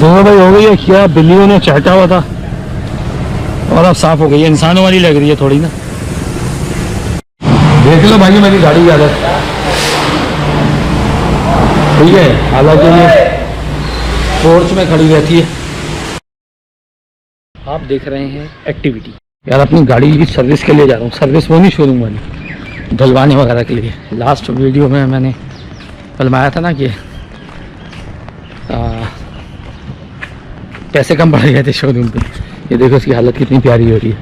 दोनों भाई हो गई है, क्या बिल्लियों ने चाटा हुआ था और अब साफ हो गई है। इंसानों वाली लग रही है थोड़ी ना। देख लो भाई मेरी गाड़ी की हालत, ठीक है। हालांकि ये पोर्च में खड़ी रहती है। आप देख रहे हैं एक्टिविटी। यार अपनी गाड़ी की सर्विस के लिए जा रहा हूँ, सर्विस वो नहीं शोरूम वाली, धुलवाने वगैरह के लिए। लास्ट वीडियो में मैंने फिल्माया था ना कि पैसे कम बढ़ गए थे शोरूम पे। ये देखो इसकी हालत कितनी प्यारी हो रही है।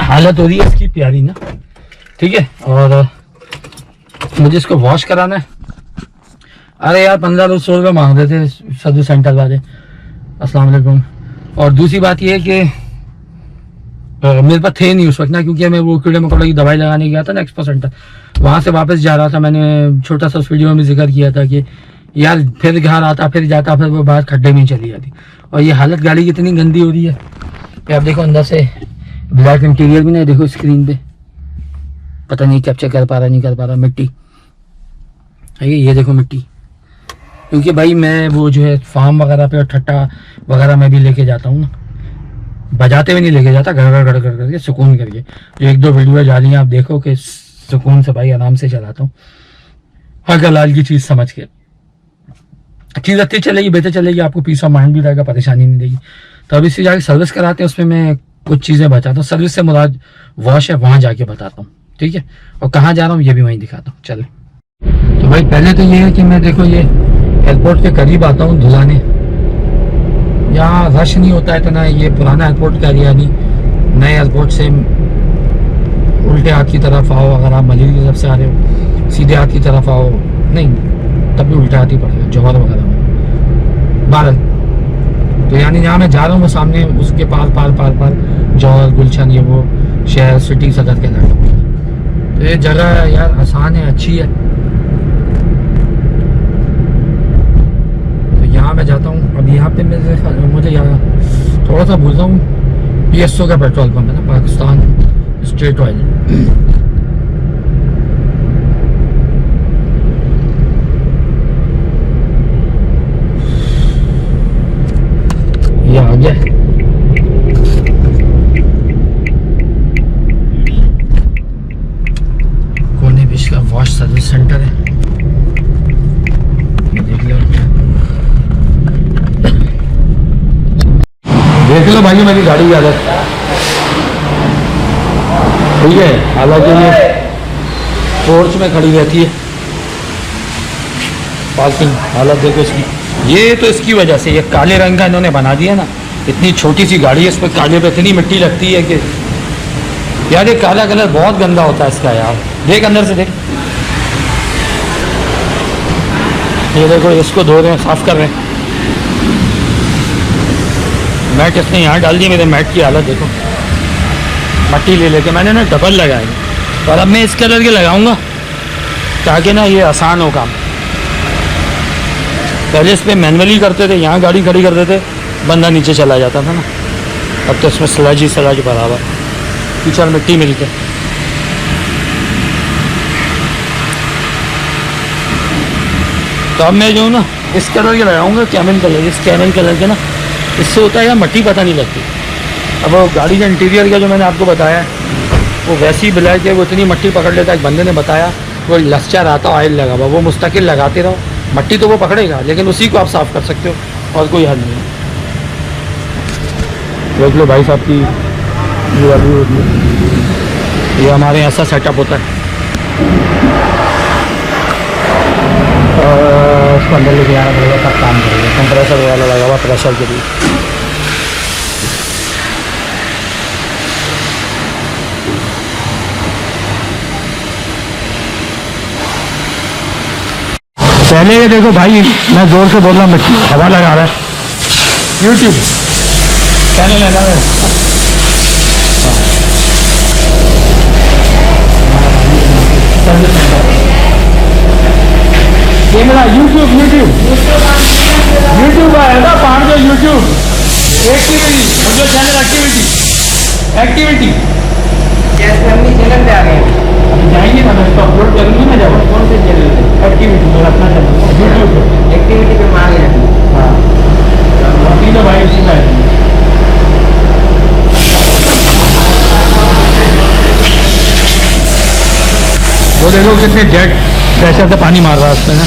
हालत हो रही है इसकी प्यारी ना, ठीक है। और मुझे इसको वॉश कराना है। अरे यार 1500 रुपये मांग रहे थे सर्विस सेंटर वाले। अस्सलाम वालेकुम। और दूसरी बात ये है कि मेरे पास थे नहीं उस वक्त ना, क्योंकि मैं वो कीड़े मकोड़े की दवाई लगाने गया था ना एक्सपो सेंटर, वहाँ से वापस जा रहा था। मैंने छोटा सा उस वीडियो में जिक्र किया था कि यार फिर घर आता फिर जाता, फिर वो बाहर खड्डे में चली जाती। और ये हालत गाड़ी की इतनी गंदी हो रही है कि आप देखो अंदर से ब्लैक इंटीरियर भी नहीं, देखो स्क्रीन पे पता नहीं कैप्चर कर पा रहा नहीं कर पा रहा। मिट्टी ये देखो मिट्टी, क्योंकि भाई मैं वो जो है फार्म वगैरह पे और ठट्टा वगैरह में भी लेके जाता हूँ ना, बजाते हुए नहीं लेके जाता, गड़ गड़ करके सुकून करके। जो एक दो वीडियो जा रही हैं आप देखो कि सुकून से भाई आराम से चलाता हूँ, हक हलाल की चीज़ समझ के। चीज़ अच्छी चलेगी, बेहतर चलेगी, आपको पीस ऑफ माइंड भी रहेगा, परेशानी नहीं देगी। तो अब इससे जाके सर्विस कराते हैं, उसमें मैं कुछ चीज़ें बताता हूँ। सर्विस से मुराद वॉश है, वहाँ जाके बताता हूँ, ठीक है। और कहाँ जा रहा हूँ ये भी वहीं दिखाता हूँ। चले तो भाई पहले तो ये है कि मैं देखो ये एयरपोर्ट के करीब आता हूँ धुलाने। यहाँ रश नहीं होता है इतना। ये पुराना एयरपोर्ट का एरिया नहीं, नए एयरपोर्ट से उल्टे हाथ की तरफ आओ। अगर आप मलिर की तरफ से आ रहे हो सीधे हाथ की तरफ आओ, नहीं तब भी उल्टा हाथ ही पड़ेगा, जौहर वगैरह में भारत। तो यानी जहाँ मैं जा रहा हूँ वो सामने उसके पार पार पार पार जौहर, गुलशन, ये वो शहर सिटी सदर के नाम। तो ये जगह यार आसान है, अच्छी है। तो यहाँ मैं जाता हूँ। अब यहाँ पे मुझे यहाँ थोड़ा सा भूल रहा हूँ, PSO का पेट्रोल पंप है ना, पाकिस्तान स्टेट ऑयल। ये आ गया। कोने बीच का वॉश सर्विस सेंटर है, देख लो भाई मेरी गाड़ी की हालत, ठीक है। हालांकि ये पोर्च में खड़ी रहती है, पार्किंग हालत देखो इसकी। ये तो इसकी वजह से ये काले रंग का इन्होंने बना दिया ना। इतनी छोटी सी गाड़ी है, इस पर काले पे इतनी मिट्टी लगती है कि यार ये काला कलर बहुत गंदा होता है इसका यार। देख अंदर से देख, ये देखो इसको धो रहे हैं, साफ कर रहे हैं। मैट इसने यहाँ डाल दिया, मेरे मैट की हालत देखो। मट्टी ले लेके मैंने ना डबल लगाई, और अब मैं इस कलर के लगाऊंगा ताकि ना ये आसान हो काम। पहले इस पर मैनुअली करते थे, यहाँ गाड़ी खड़ी कर देते, बंदा नीचे चला जाता था ना। अब तो इसमें स्लज ही स्लज बराबर, कीचड़ मिट्टी मिलके। तो अब मैं जो हूँ ना इस कलर के लगाऊंगा, कैमन कलर। इस कैमन कलर के ना इससे होता है यार मट्टी पता नहीं लगती। अब वो गाड़ी का इंटीरियर का जो मैंने आपको बताया वो वैसी ब्लैक है, वो इतनी मट्टी पकड़ लेता है। एक बंदे ने बताया वो लस्चर आता ऑयल लगा हुआ, वो मुस्तकिल लगाते रहो, मट्टी तो वो पकड़ेगा लेकिन उसी को आप साफ़ कर सकते हो और कोई हल नहीं है। देख लो भाई साहब की ये हमारे यहाँ ऐसा सेटअप होता है। उसको अंदर लेके आना पड़ेगा, सब काम करेगा। कंप्रेसर वाला लगा हुआ प्रेशर के लिए। पहले ये देखो भाई, मैं जोर से बोल रहा हूँ, हवा लगा रहा है। यूट्यूब चैनल है ना ये मेरा यूट्यूब है ना, पाँच जो यूट्यूब एक्टिविटी, मुझे चैनल एक्टिविटी जैसे हम चैनल पे आ गए, अभी जाएंगे ना, मैं इसको अपलोड करूँगी ना जब। कौन से देखो कितने जेट प्रेशर से पानी मार रहा है उसमें ना।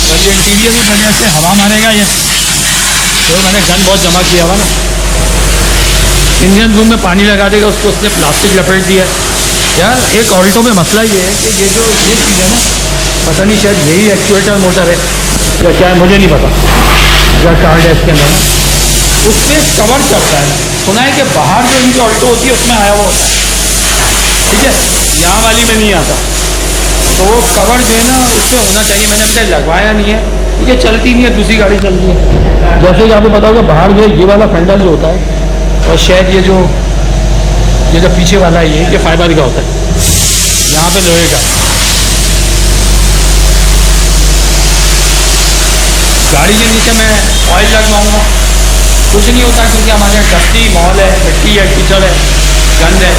और ये इंटीरियर में बढ़िया से हवा मारेगा ये। तो मैंने गन बहुत जमा किया हुआ ना, इंजन रूम में पानी लगा देगा उसको, उसने प्लास्टिक लपेट दिया। यार एक ऑल्टो में मसला ये है कि ये जो ये चीज़ है ना, पता नहीं शायद यही एक्चुएटर मोटर है या क्या है, मुझे नहीं पता, या कार्ड है इसके अंदर ना, उस पर कवर चढ़ता है। सुना है कि बाहर जो इनकी ऑल्टो होती है उसमें आया हुआ होता है, ठीक है, यहाँ वाली में नहीं आता। तो वो कवर जो है ना उस पर होना चाहिए। मैंने अपने लगवाया नहीं है, ये चलती नहीं है, दूसरी गाड़ी चलती है। जैसे कि आपको पता होगा बाहर जो है ये वाला फंडल जो होता है, और शायद ये जो पीछे वाला है ये फाइबर का होता है, यहाँ पे लोहे का। गाड़ी के नीचे मैं ऑयल लगवाऊंगा, कुछ नहीं होता क्योंकि हमारे यहाँ डस्टी माहौल है, मिट्टी है, कीचड़ है, गंद है,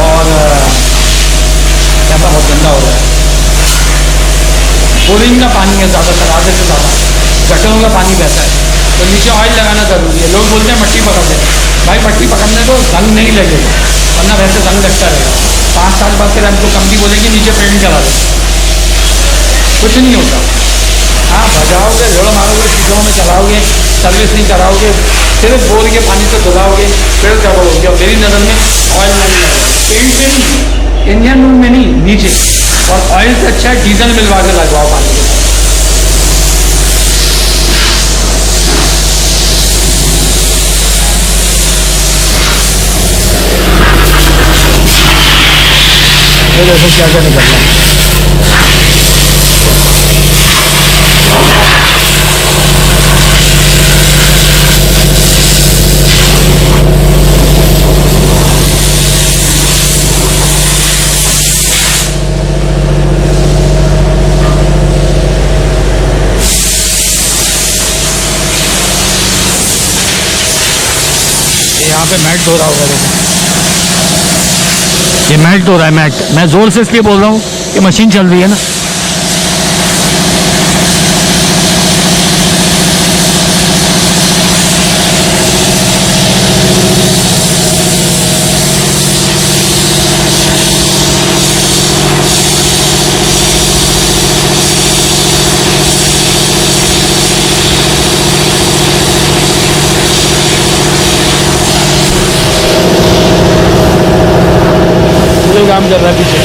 और यहाँ पर बहुत गंदा हो रहा है। बोरिंग का पानी है ज़्यादातर, आधे से ज़्यादा गटरों का पानी बहता है, तो नीचे ऑयल लगाना ज़रूरी है। लोग बोलते हैं मट्टी पकड़ ले, भाई मट्टी पकड़ने तो जंग नहीं लगेगा, वरना वैसे जंग लगता रहेगा। 5 साल बाद फिर हमको कंपनी बोलेगी नीचे पेंट करा दे, कुछ नहीं होता। हाँ भगाओगे, जोड़ मारोगे, शीशों में चलाओगे, सर्विस नहीं कराओगे, सिर्फ बोर के पानी से धुलाओगे, फिर क्या बोलोगे। और मेरी नज़र में ऑयल नहीं लगेगा, पेंट में नहीं, इंजन रूम में नहीं, नीचे। और ऑयल से अच्छा है डीजल मिलवा के लगवाओ पानी के साथ। ये देखो क्या क्या निकल रहा है। यहाँ पे मैट धो रहा होगा, देखो ये मैट धो रहा है। मैट मैं ज़ोर से इसलिए बोल रहा हूँ कि मशीन चल रही है ना। काम चल रहा है पीछे।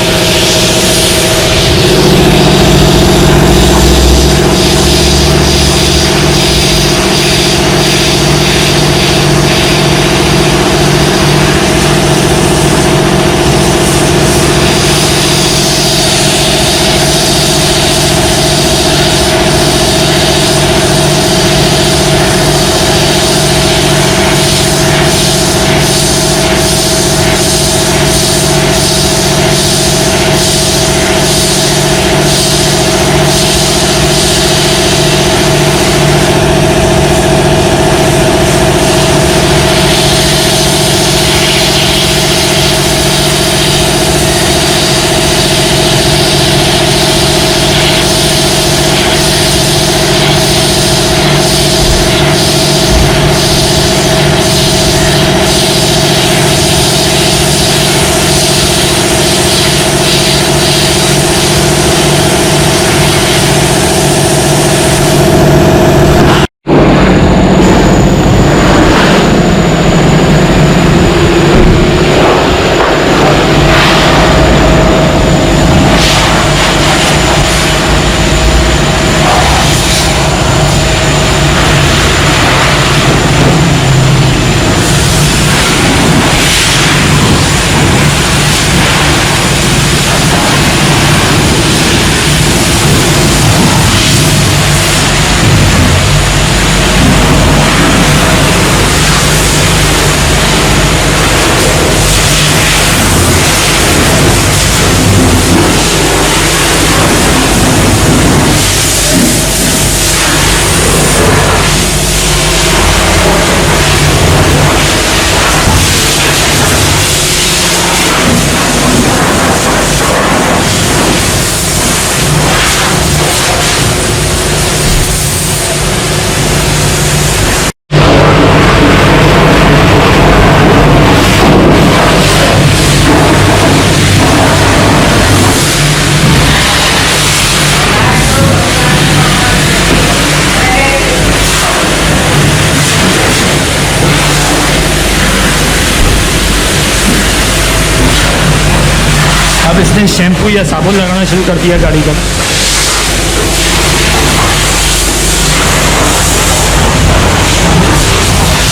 अब इसने शैम्पू या साबुन लगाना शुरू कर दिया गाड़ी का।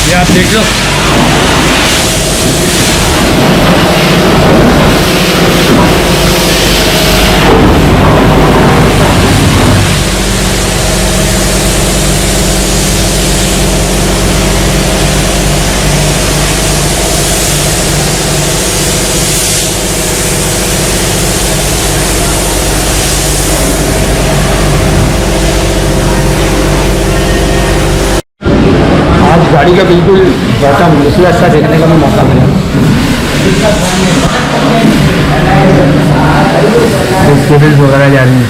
ये आप देख लो, गाड़ी का बिल्कुल बॉटम इसलिए अच्छा देखने का भी मौका मिला। केबल्स वगैरह जा रही हैं।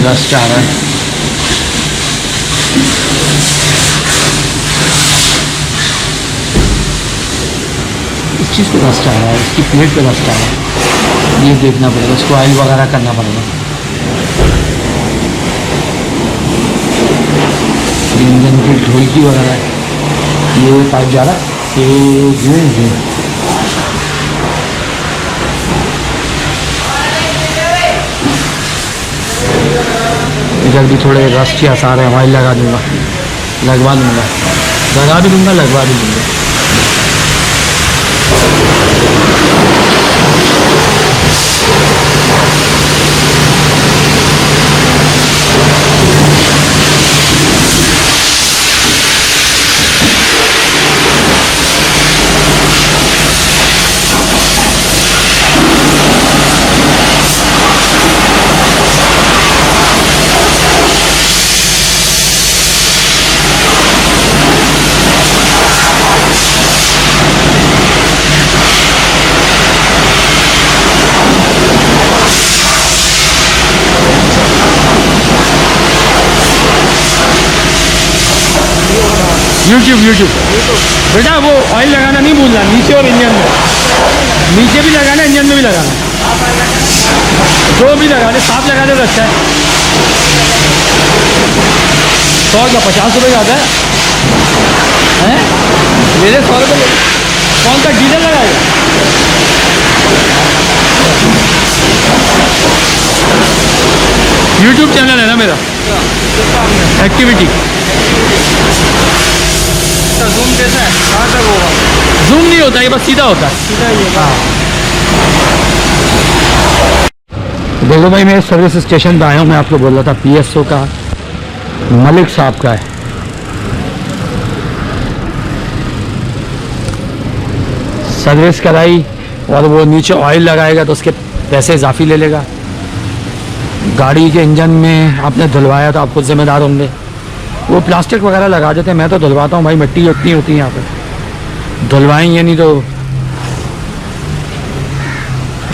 रस्ट आ रहा है। इस चीज़ पे रस्ट आ रहा है, इसकी प्लेट पे रस्ट आ रहा है, ये देखना पड़ेगा, इसको ऑयल वगैरह करना पड़ेगा। इंजन की ढोलकी वगैरह है, ये पाइप जा रहा है, ये इधर भी थोड़े रस्ट के आसार है, ऑयल लगा दूंगा, लगवा भी दूंगा, लगवा भी दूंगा। यूट्यूब बेटा, वो ऑयल लगाना नहीं भूलना, नीचे और इंजन में, नीचे भी लगाना, इंजन में भी लगाना, जो भी लगाने, साफ लगाने तो अच्छा है। 100 का 50 रुपये ज़्यादा है, मेरे 100 रुपये। कौन सा डीजल लगाएगा? यूट्यूब चैनल है ना मेरा, एक्टिविटी। जूम कैसा है? कहाँ तक होगा? जूम नहीं होता, ये बस सीधा होता है, सीधा ही है। देखो भाई, मैं सर्विस स्टेशन पे आया हूँ, मैं आपको बोल रहा था PSO का मलिक साहब का है। सर्विस कराई और वो नीचे ऑयल लगाएगा तो उसके पैसे इजाफी ले लेगा। गाड़ी के इंजन में आपने धुलवाया तो आप खुद जिम्मेदार होंगे। वो प्लास्टिक वगैरह लगा देते हैं, मैं तो धुलवाता हूँ भाई, मिट्टी उतनी होती है यहाँ पे, धुलवाएंगे नहीं तो।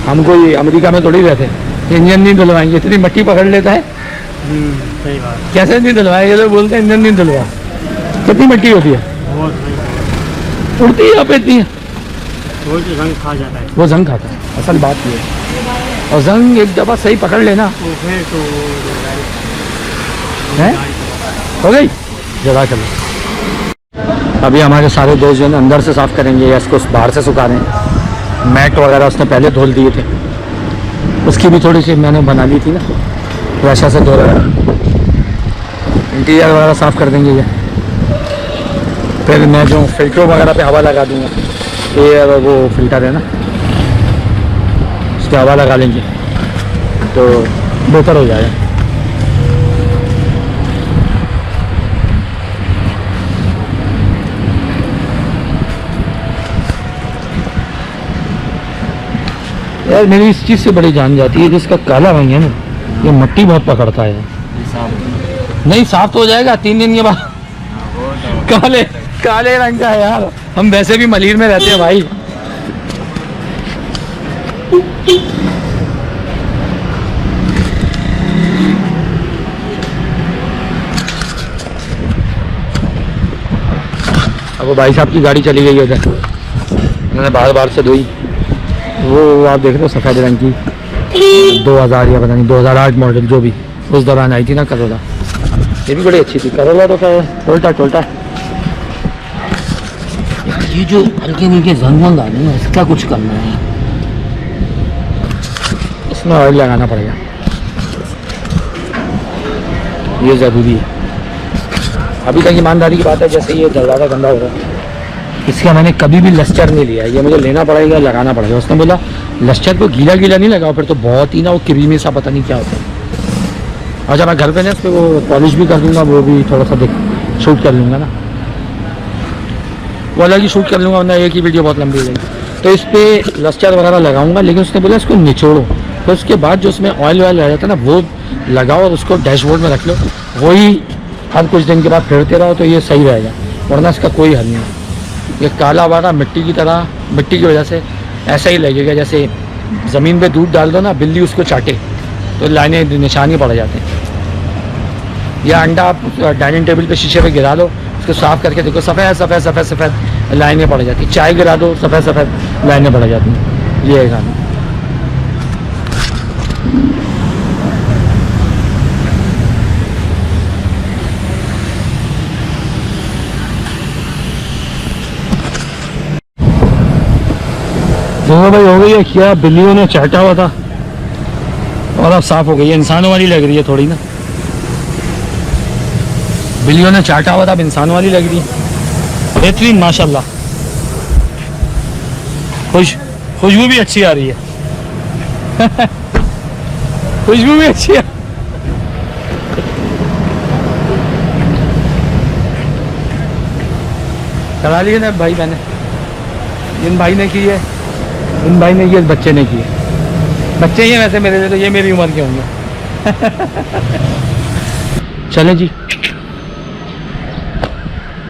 हम कोई अमेरिका में थोड़ी रहते हैं, इंजन नहीं धुलवाएंगे, इतनी मिट्टी पकड़ लेता है। सही बात। कैसे नहीं धुलवाएंगे तो बोलते हैं इंजन नहीं धुलवा, कितनी मिट्टी होती है, उड़ती है यहाँ पे इतनी, वो जंग खा जाता है, वो जंग खाता है, असल बात ये है। और जंग एक दफ़ा सही पकड़ लेना है, हो गई जरा कर लो। अभी हमारे सारे दोस्त जो है अंदर से साफ़ करेंगे या इसको बाहर से सुखा रहे हैं। मैट वगैरह उसने पहले धुल दिए थे, उसकी भी थोड़ी सी मैंने बना ली थी ना, वैसा से धो रहा है। इंटीरियर वगैरह साफ़ कर देंगे ये, फिर मैं जो फिल्टर वगैरह पे हवा लगा दूँगा, ये वो फिल्टर है ना, उस पर हवा लगा लेंगे तो बेहतर हो जाएगा। यार मेरी इस चीज़ से बड़ी जान जाती है, जिसका काला रंग है ना, ये मिट्टी बहुत पकड़ता है। नहीं साफ तो हो जाएगा 3 दिन के बाद। काले काले रंग का है यार, हम वैसे भी मलीर में रहते हैं भाई। अब वो भाई साहब की गाड़ी चली गई है उधर, मैंने बार बार से धोई। वो आप देख रहे हो सफ़ेद रंग की 2000 या पता नहीं 2008 मॉडल, जो भी उस दौरान आई थी ना करोला, ये भी बड़ी अच्छी थी। करोला तो क्या टोल्टा ये जो हल्के फुल्के जंगल आ रहे हैं इसका कुछ करना है, इसमें ऑयल लगाना पड़ेगा, ये ज़रूरी है। अभी तक ईमानदारी की बात है, जैसे ये दरवाज़ा गंदा हो रहा है, इसका मैंने कभी भी लस्टर नहीं लिया, ये मुझे लेना पड़ेगा, लगाना पड़ेगा। उसने बोला लस्टर को गीला गीला नहीं लगाओ, फिर तो बहुत ही ना वो क्रीमी सा पता नहीं क्या होता है। और जब मैं घर पे ना इस पर वो पॉलिश भी कर दूँगा, वो भी थोड़ा सा देख शूट कर लूँगा ना, वो अलग ही शूट कर लूँगा, वरना एक ही वीडियो बहुत लंबी हो जाएगी। तो इस पर लस्टर वगैरह लगाऊंगा, लेकिन उसने बोला इसको निचोड़ो, तो उसके बाद जो उसमें ऑयल वॉयल रह जाता है ना, वो लगाओ और उसको डैशबोर्ड में रख लो, वही हर कुछ दिन के बाद फिरते रहो, तो ये सही रहेगा, वरना इसका कोई हल नहीं है। ये काला वाला मिट्टी की तरह, मिट्टी की वजह से ऐसा ही लगेगा जैसे ज़मीन पे दूध डाल दो ना, बिल्ली उसको चाटे तो लाइनें निशानी पड़ जाते हैं। या अंडा आप डाइनिंग टेबल पे शीशे पे गिरा दो, उसको साफ़ करके देखो, सफ़ेद सफ़ेद सफ़ेद सफ़ेद लाइनें पड़ जाती, चाय गिरा दो सफ़ेद सफ़ेद लाइनें पड़ जाती, ये है गाना। देखो भाई, हो गई है क्या, बिल्लियों ने चाटा हुआ था और अब साफ हो गई है, इंसानों वाली लग रही है थोड़ी ना, बिल्लियों ने चाटा हुआ था, अब इंसानों वाली लग रही है। बेहतरीन माशाल्लाह, खुशबू भी अच्छी आ रही है खुशबू भी अच्छी है। करा लिए ना भाई, मैंने इन भाई ने की है, इन भाई ने ये बच्चे ने किए, बच्चे ही हैं वैसे मेरे लिए, तो ये मेरी उम्र के होंगे चलें जी।